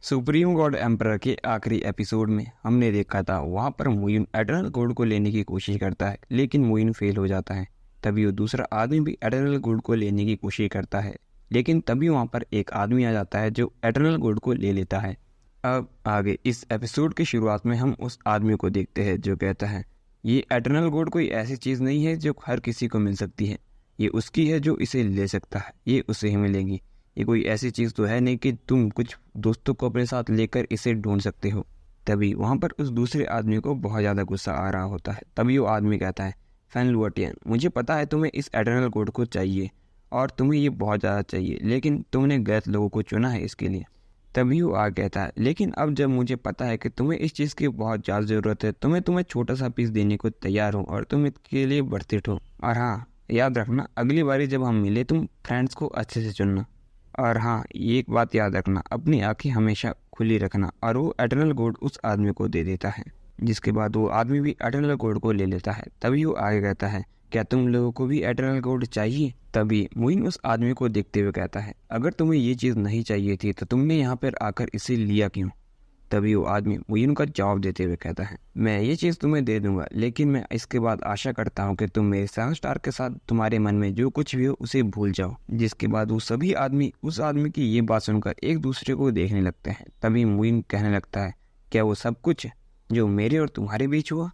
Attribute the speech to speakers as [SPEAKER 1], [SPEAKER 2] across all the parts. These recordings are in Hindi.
[SPEAKER 1] सुप्रीम गॉड एम्परर के आखिरी एपिसोड में हमने देखा था वहाँ पर मुइन एटर्नल गोल्ड को लेने की कोशिश करता है, लेकिन मुइन फेल हो जाता है। तभी वो दूसरा आदमी भी एटर्नल गोल्ड को लेने की कोशिश करता है, लेकिन तभी वहाँ पर एक आदमी आ जाता है जो एटर्नल गोल्ड को ले लेता है। अब आगे इस एपिसोड की शुरुआत में हम उस आदमी को देखते हैं जो कहता है ये एटर्नल गोल्ड कोई ऐसी चीज़ नहीं है जो हर किसी को मिल सकती है, ये उसकी है जो इसे ले सकता है, ये उसे ही मिलेगी। ये कोई ऐसी चीज़ तो है नहीं कि तुम कुछ दोस्तों को अपने साथ लेकर इसे ढूंढ सकते हो। तभी वहाँ पर उस दूसरे आदमी को बहुत ज़्यादा गुस्सा आ रहा होता है। तभी वो आदमी कहता है फैनलुअटियन, मुझे पता है तुम्हें इस एटर्नल गोल्ड को चाहिए और तुम्हें ये बहुत ज़्यादा चाहिए, लेकिन तुमने गलत लोगों को चुना है इसके लिए। तभी वो आ कहता है लेकिन अब जब मुझे पता है कि तुम्हें इस चीज़ की बहुत ज़्यादा ज़रूरत है तो मैं तुम्हें छोटा सा पीस देने को तैयार हूँ और तुम इसके लिए वर्थ हो। और हाँ, याद रखना अगली बारी जब हम मिले तुम फ्रेंड्स को अच्छे से चुनना। और हाँ, ये एक बात याद रखना, अपनी आंखें हमेशा खुली रखना। और वो एटर्नल गोल्ड उस आदमी को दे देता है, जिसके बाद वो आदमी भी एटर्नल गोल्ड को ले लेता है। तभी वो आगे कहता है क्या तुम लोगों को भी एटर्नल गोल्ड चाहिए? तभी मुइन उस आदमी को देखते हुए कहता है अगर तुम्हें ये चीज़ नहीं चाहिए थी तो तुमने यहाँ पर आकर इसे लिया क्यों? तभी वो आदमी मुइन का जवाब देते हुए कहता है मैं ये चीज़ तुम्हें दे दूंगा, लेकिन मैं इसके बाद आशा करता हूँ कि तुम मेरे 7 स्टार के साथ तुम्हारे मन में जो कुछ भी हो उसे भूल जाओ। जिसके बाद वो सभी आदमी उस आदमी की ये बात सुनकर एक दूसरे को देखने लगते हैं। तभी मुइन कहने लगता है क्या वो सब कुछ जो मेरे और तुम्हारे बीच हुआ?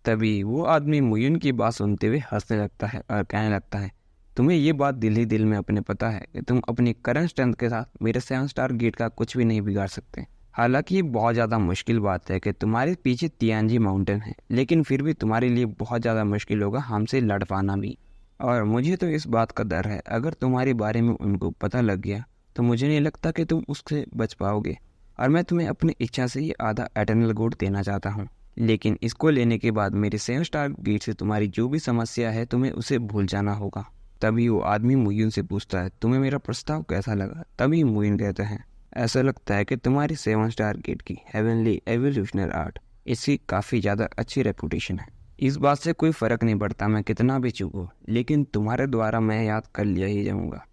[SPEAKER 1] तभी वो आदमी मुइन की बात सुनते हुए हंसने लगता है और कहने लगता है तुम्हें ये बात दिल ही दिल में अपने पता है कि तुम अपनी करंट स्ट्रेंथ के साथ मेरे 7 स्टार गेट का कुछ भी नहीं बिगाड़ सकते। हालांकि ये बहुत ज़्यादा मुश्किल बात है कि तुम्हारे पीछे तियानजी माउंटेन है, लेकिन फिर भी तुम्हारे लिए बहुत ज़्यादा मुश्किल होगा हमसे लड़ पाना भी। और मुझे तो इस बात का डर है अगर तुम्हारे बारे में उनको पता लग गया तो मुझे नहीं लगता कि तुम उससे बच पाओगे। और मैं तुम्हें अपनी इच्छा से ये आधा एटर्नल गोल्ड देना चाहता हूँ, लेकिन इसको लेने के बाद मेरे 7 स्टार गेट से तुम्हारी जो भी समस्या है तुम्हें उसे भूल जाना होगा। तभी वो आदमी मुइन से पूछता है तुम्हें मेरा प्रस्ताव कैसा लगा? तभी मुइन कहता है ऐसा लगता है कि तुम्हारी 7 स्टार गेट की हेवनली एवोल्यूशनल आर्ट इसकी काफ़ी ज़्यादा अच्छी रेपुटेशन है। इस बात से कोई फ़र्क नहीं पड़ता मैं कितना भी चूकूँ, लेकिन तुम्हारे द्वारा मैं याद कर लिया ही जाऊँगा।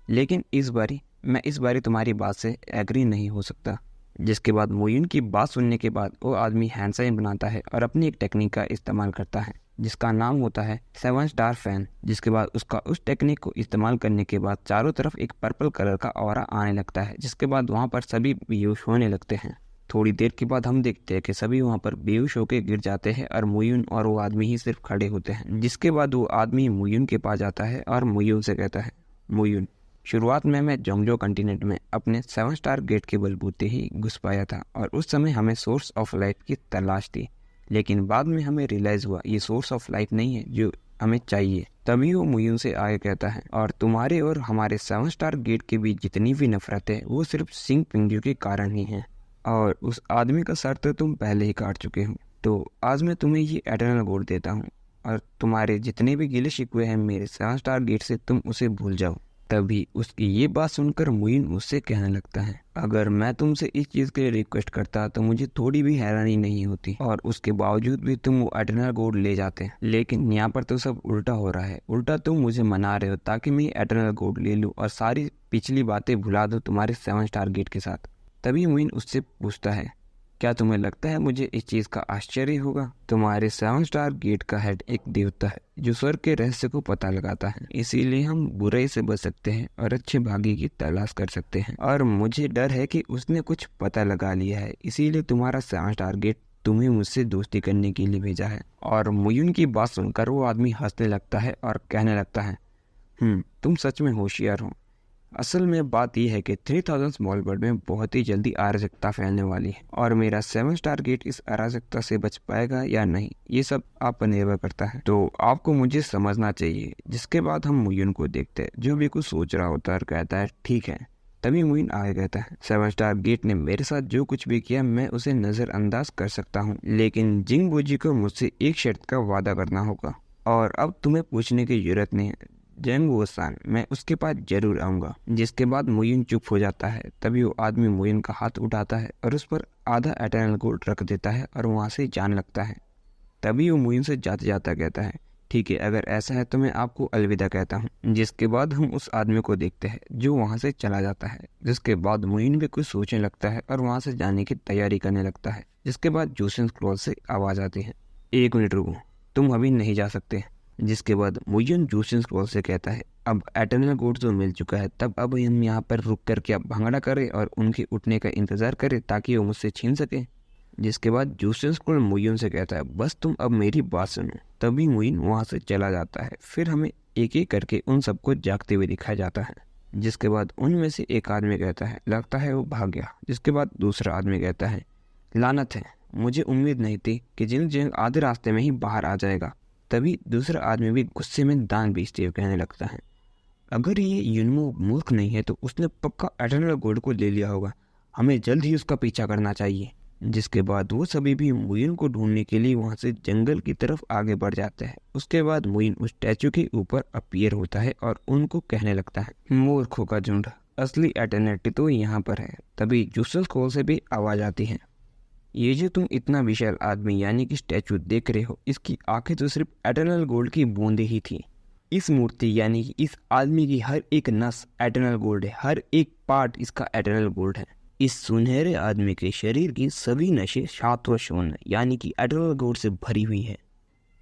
[SPEAKER 1] लेकिन इस बारी तुम्हारी बात से एग्री नहीं हो सकता। जिसके बाद मुइन की बात सुनने के बाद वो आदमी हैंड साइन बनाता है और अपनी एक टेक्निक का इस्तेमाल करता है जिसका नाम होता है 7 स्टार फैन। जिसके बाद उसका उस टेक्निक को इस्तेमाल करने के बाद चारों तरफ एक पर्पल कलर का ऑरा आने लगता है, जिसके बाद वहाँ पर सभी बेहोश होने लगते हैं। थोड़ी देर के बाद हम देखते हैं कि सभी वहाँ पर बेहोश होकर गिर जाते हैं और मुइन और वो आदमी ही सिर्फ खड़े होते हैं। जिसके बाद वो आदमी मुइन के पास जाता है और मुइन से कहता है मुइन, शुरुआत में मैं जोंगजो कॉन्टिनेंट में अपने 7 स्टार गेट के बलबूते ही घुस पाया था और उस समय हमें सोर्स ऑफ लाइफ की तलाश थी, लेकिन बाद में हमें रियलाइज़ हुआ ये सोर्स ऑफ लाइफ नहीं है जो हमें चाहिए। तभी वो मुइन से आगे कहता है और तुम्हारे और हमारे 7 स्टार गेट के बीच जितनी भी नफरत है वो सिर्फ सिंह पिंजू के कारण ही है, और उस आदमी का सर तो तुम पहले ही काट चुके हो। तो आज मैं तुम्हें ये एटर्नल गोल्ड देता हूँ और तुम्हारे जितने भी गिले शिकवे हैं मेरे 7 स्टार गेट से तुम उसे भूल जाओ। तभी उसकी ये बात सुनकर मुइन उससे कहने लगता है अगर मैं तुमसे इस चीज़ के लिए रिक्वेस्ट करता तो मुझे थोड़ी भी हैरानी नहीं होती, और उसके बावजूद भी तुम वो एटर्नल गोल्ड ले जाते। लेकिन यहाँ पर तो सब उल्टा हो रहा है, उल्टा तुम मुझे मना रहे हो ताकि मैं एटर्नल गोल्ड ले लूँ और सारी पिछली बातें भुला दो तुम्हारे 7 स्टार गेट के साथ। तभी मुइन उससे पूछता है क्या तुम्हें लगता है मुझे इस चीज़ का आश्चर्य होगा? तुम्हारे 7 स्टार गेट का हेड एक देवता है जो स्वर्ग के रहस्य को पता लगाता है, इसीलिए हम बुराई से बच सकते हैं और अच्छे भाग्य की तलाश कर सकते हैं। और मुझे डर है कि उसने कुछ पता लगा लिया है, इसीलिए तुम्हारा 7 स्टार गेट तुम्हें मुझसे दोस्ती करने के लिए भेजा है। और मुइन की बात सुनकर वो आदमी हंसने लगता है और कहने लगता है तुम सच में होशियार हो। असल में बात यह है कि 3000 स्मॉल वर्ल्ड में बहुत ही जल्दी अराजकता फैलने वाली है और मेरा 7 स्टार गेट इस अराजकता से बच पाएगा या नहीं ये सब आप पर निर्भर करता है, तो आपको मुझे समझना चाहिए। जिसके बाद हम मुइन को देखते हैं जो भी कुछ सोच रहा होता है और कहता है ठीक है। तभी मुइन आगे कहता है 7 स्टार गेट ने मेरे साथ जो कुछ भी किया मैं उसे नज़रअंदाज कर सकता हूँ, लेकिन जिंग बुजी को मुझसे एक शर्त का वादा करना होगा और अब तुम्हें पूछने की जरूरत नहीं है जंग वोसान, मैं उसके पास जरूर आऊँगा। जिसके बाद मुइन चुप हो जाता है। तभी वो आदमी मुइन का हाथ उठाता है और उस पर आधा एटर्नल गोल्ड रख देता है और वहाँ से जाने लगता है। तभी वो मुइन से जाते जाता कहता है ठीक है, अगर ऐसा है तो मैं आपको अलविदा कहता हूँ। जिसके बाद हम उस आदमी को देखते हैं जो वहाँ से चला जाता है। जिसके बाद मोइन भी कुछ सोचने लगता है और वहाँ से जाने की तैयारी करने लगता है। जिसके बाद जूसेंस क्लॉज से आवाज़ आती है, 1 मिनट रुको, तुम अभी नहीं जा सकते। जिसके बाद मोइन जूसेंस क्लॉज से कहता है, अब एटर्नल गोड तो मिल चुका है, तब अब हम यहाँ पर रुक कर क्या भंगड़ा करें और उनके उठने का इंतज़ार करें ताकि वो मुझसे छीन सके। जिसके बाद जूसेंस क्लॉज मोइन से कहता है, बस तुम अब मेरी बात सुनो। तभी मोइन वहाँ से चला जाता है। फिर हमें एक एक करके उन सबको जागते हुए दिखाया जाता है। जिसके बाद उनमें से एक आदमी कहता है, लगता है वो भाग गया। जिसके बाद दूसरा आदमी कहता है, लानत है, मुझे उम्मीद नहीं थी कि जिंग आधे रास्ते में ही बाहर आ जाएगा। तभी दूसरा आदमी भी गुस्से में दांत बेचते हुए कहने लगता है, अगर ये युनमो मूर्ख नहीं है तो उसने पक्का एटर्नल गोल्ड को ले लिया होगा, हमें जल्द ही उसका पीछा करना चाहिए। जिसके बाद वो सभी भी मुइन को ढूंढने के लिए वहाँ से जंगल की तरफ आगे बढ़ जाते हैं। उसके बाद मुइन उस स्टैचू के ऊपर अपीयर होता है और उनको कहने लगता है, मूर्खों का झुंड, असली एटर्निटी तो यहाँ पर है। तभी जूसेंस क्लॉज से भी आवाज़ आती है, ये जो तुम इतना विशाल आदमी यानी कि स्टैचू देख रहे हो, इसकी आंखें तो सिर्फ एटर्नल गोल्ड की बूंदें ही थी। इस मूर्ति यानी कि इस आदमी की हर एक नस एटर्नल गोल्ड है, हर एक पार्ट इसका एटर्नल गोल्ड है। इस सुनहरे आदमी के शरीर की सभी नशे शात्व शोन यानी कि एटर्नल गोल्ड से भरी हुई है।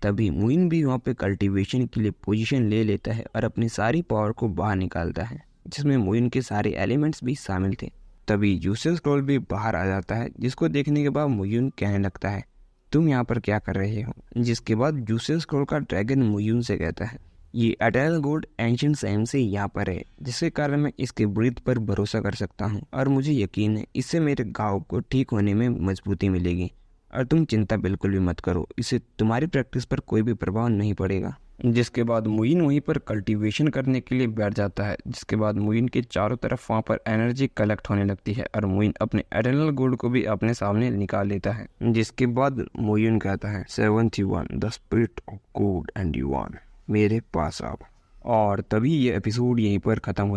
[SPEAKER 1] तभी मुइन भी वहाँ पे कल्टीवेशन के लिए पोजीशन ले लेता है और अपनी सारी पावर को बाहर निकालता है, जिसमें मुइन के सारे एलिमेंट्स भी शामिल थे। तभी जूसेंस क्लॉज भी बाहर आ जाता है, जिसको देखने के बाद मुइन कहने लगता है, तुम यहाँ पर क्या कर रहे हो। जिसके बाद जूसेंस क्लॉज का ड्रैगन मुइन से कहता है, ये एटर्नल गोल्ड एंशिएंट टाइम से यहाँ पर है, जिसके कारण मैं इसके ब्रीथ पर भरोसा कर सकता हूँ और मुझे यकीन है इससे मेरे घाव को ठीक होने में मजबूती मिलेगी। और तुम चिंता बिल्कुल भी मत करो, इससे तुम्हारी प्रैक्टिस पर कोई भी प्रभाव नहीं पड़ेगा। जिसके बाद मुइन वहीं पर कल्टीवेशन करने के लिए बैठ जाता है। जिसके बाद मुइन के चारों तरफ वहाँ पर एनर्जी कलेक्ट होने लगती है और मुइन अपने एटर्नल गोल्ड को भी अपने सामने निकाल लेता है। जिसके बाद मुइन कहता है, 71 the spirit of God and युवान, मेरे पास आप। और तभी ये एपिसोड यहीं पर ख़त्म हो जाता है।